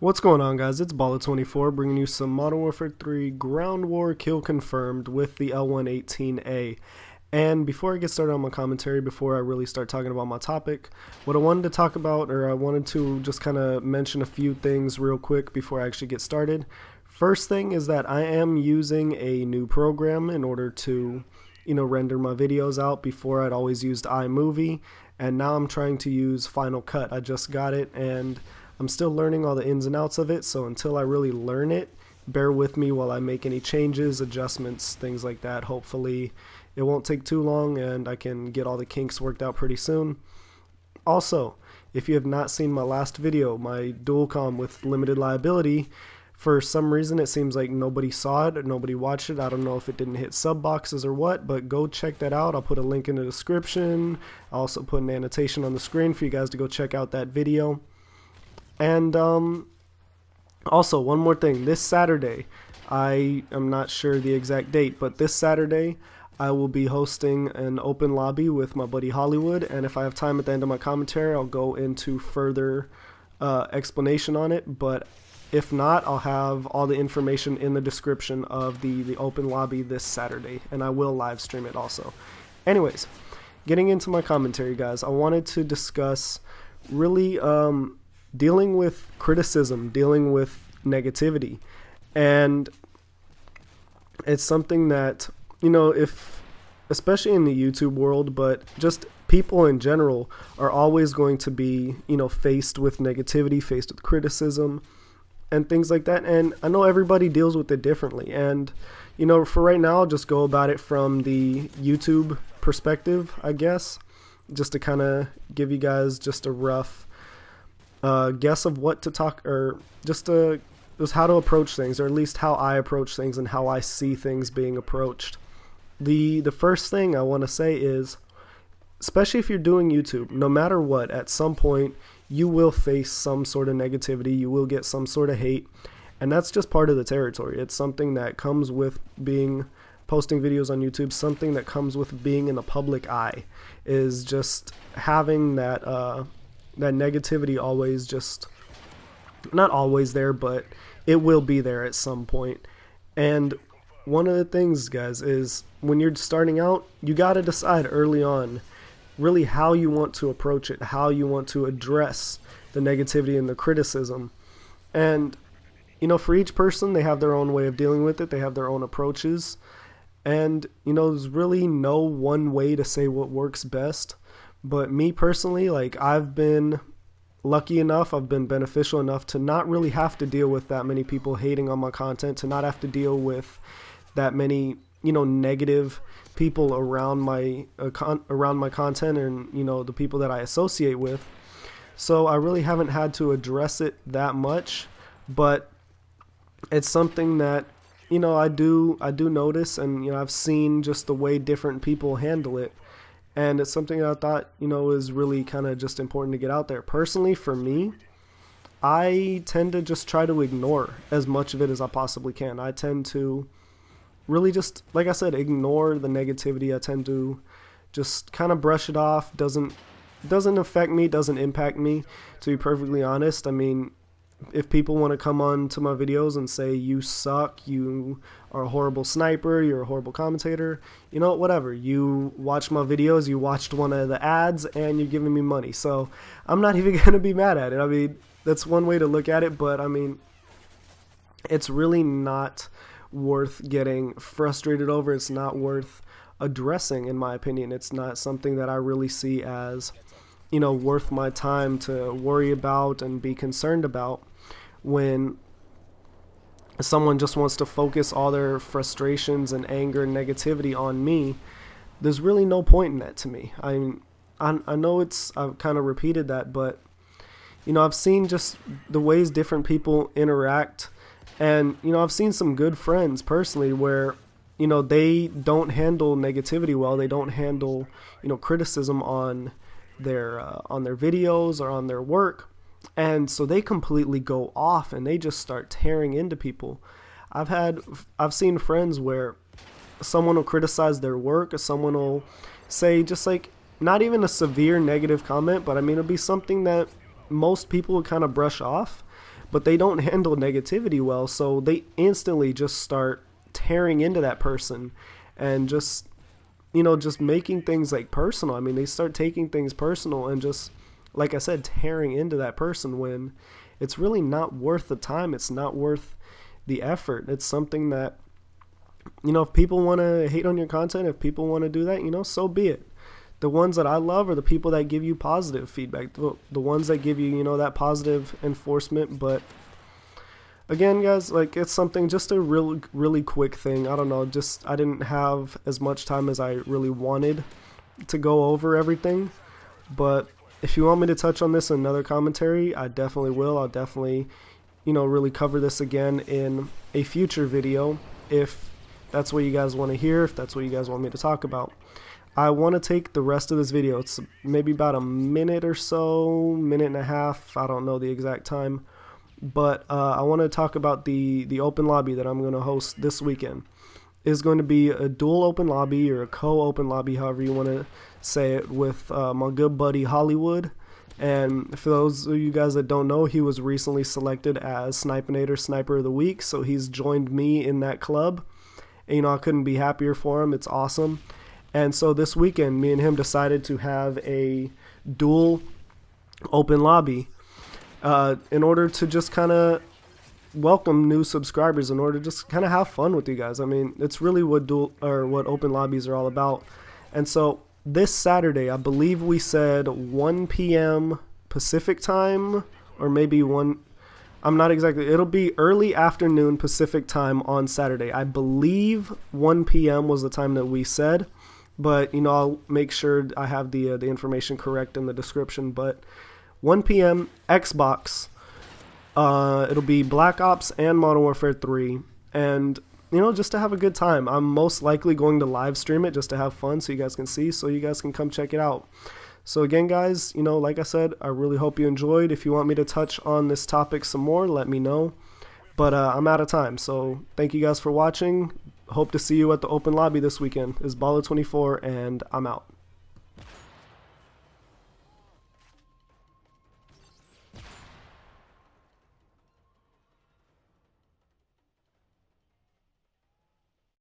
What's going on, guys? It's Baller24 bringing you some Modern Warfare 3 Ground War kill confirmed with the L118A. And before I get started on my commentary, before I really start talking about my topic, what I wanted to talk about, or I wanted to just kind of mention a few things real quick before I actually get started. First thing is that I am using a new program in order to, render my videos out. Before I'd always used iMovie, and now I'm trying to use Final Cut. I just got it, and I'm still learning all the ins and outs of it, so until I really learn it, bear with me while I make any changes, adjustments, things like that. Hopefully it won't take too long and I can get all the kinks worked out pretty soon. Also, if you have not seen my last video, my dual comm with limited liability, for some reason it seems like nobody saw it or nobody watched it. I don't know if it didn't hit sub boxes or what, but go check that out. I'll put a link in the description. I'll also put an annotation on the screen for you guys to go check out that video. And also, one more thing, this Saturday, I am not sure the exact date, but this Saturday I will be hosting an open lobby with my buddy Hollywood, and if I have time at the end of my commentary, I'll go into further explanation on it. But if not, I'll have all the information in the description of the open lobby this Saturday, and I will live stream it also. Anyways, getting into my commentary, guys, I wanted to discuss really dealing with criticism, dealing with negativity. And it's something that, if, especially in the YouTube world, but just people in general are always going to be, faced with negativity, faced with criticism and things like that. And I know everybody deals with it differently. And, for right now, I'll just go about it from the YouTube perspective, I guess, just to kind of give you guys just a rough guess of what to talk, or just how to approach things, or at least how I approach things and how I see things being approached. The first thing I want to say is, especially if you're doing YouTube, no matter what, at some point you will face some sort of negativity, you will get some sort of hate, and that's just part of the territory. It's something that comes with posting videos on YouTube, something that comes with being in the public eye, is just having that negativity always, just not always there, but it will be there at some point. And one of the things, guys, is when you're starting out, you got to decide early on really how you want to approach it, how you want to address the negativity and the criticism. And for each person, they have their own way of dealing with it, they have their own approaches, and there's really no one way to say what works best. But me personally, like, I've been lucky enough, I've been beneficial enough to not really have to deal with that many people hating on my content, to not have to deal with that many, negative people around my content and, the people that I associate with. So I really haven't had to address it that much, but it's something that, I do notice, and, I've seen just the way different people handle it. And it's something that I thought, is really kind of just important to get out there. Personally, for me, I tend to just try to ignore as much of it as I possibly can. I tend to really just, like I said, ignore the negativity. I tend to just kind of brush it off. Doesn't affect me, doesn't impact me, to be perfectly honest. I mean, if people want to come on to my videos and say you suck, you are a horrible sniper, you're a horrible commentator, whatever. You watch my videos, you watched one of the ads, and you're giving me money. So I'm not even going to be mad at it. I mean, that's one way to look at it, but I mean, it's really not worth getting frustrated over. It's not worth addressing, in my opinion. It's not something that I really see as, worth my time to worry about and be concerned about. When someone just wants to focus all their frustrations and anger and negativity on me, there's really no point in that to me. I know I've kind of repeated that, but I've seen just the ways different people interact, and I've seen some good friends personally where they don't handle negativity well. They don't handle criticism on their videos or on their work. And so they completely go off and they just start tearing into people. I've seen friends where someone will criticize their work, or someone will say just like, not even a severe negative comment, but I mean, it'll be something that most people would kind of brush off. but they don't handle negativity well, so they instantly just start tearing into that person and just, you know, just making things like personal. I mean, they start taking things personal and just, like I said, tearing into that person when it's really not worth the time. It's not worth the effort. It's something that, you know, if people want to hate on your content, if people want to do that, you know, so be it. The ones that I love are the people that give you positive feedback, the ones that give you, you know, that positive enforcement. But again, guys, like, it's something, just a really quick thing. I don't know, just I didn't have as much time as I really wanted to go over everything. But if you want me to touch on this in another commentary, I definitely will. I'll definitely, you know, really cover this again in a future video if that's what you guys want to hear, if that's what you guys want me to talk about. I want to take the rest of this video, it's maybe about a minute or so, minute and a half, I don't know the exact time, but I want to talk about the open lobby that I'm going to host this weekend. It's going to be a dual open lobby, or a co-open lobby, however you want to say it, with my good buddy Hollywood. And for those of you guys that don't know, he was recently selected as Snipinator Sniper of the Week, so he's joined me in that club. And, you know, I couldn't be happier for him. It's awesome. And so this weekend, me and him decided to have a dual open lobby in order to just kind of welcome new subscribers, in order to just kind of have fun with you guys. I mean, it's really what what open lobbies are all about. And so this Saturday, I believe we said 1 p.m. Pacific time, or maybe 1, I'm not exactly, it'll be early afternoon Pacific time on Saturday. I believe 1 p.m. was the time that we said. But, you know, I'll make sure I have the information correct in the description. But 1 p.m. Xbox, it'll be Black Ops and Modern Warfare 3. And, you know, just to have a good time. I'm most likely going to live stream it just to have fun so you guys can see, so you guys can come check it out. So again, guys, you know, like I said, I really hope you enjoyed. If you want me to touch on this topic some more, let me know. But I'm out of time. So thank you guys for watching. Hope to see you at the open lobby this weekend. It's Baller24, and I'm out.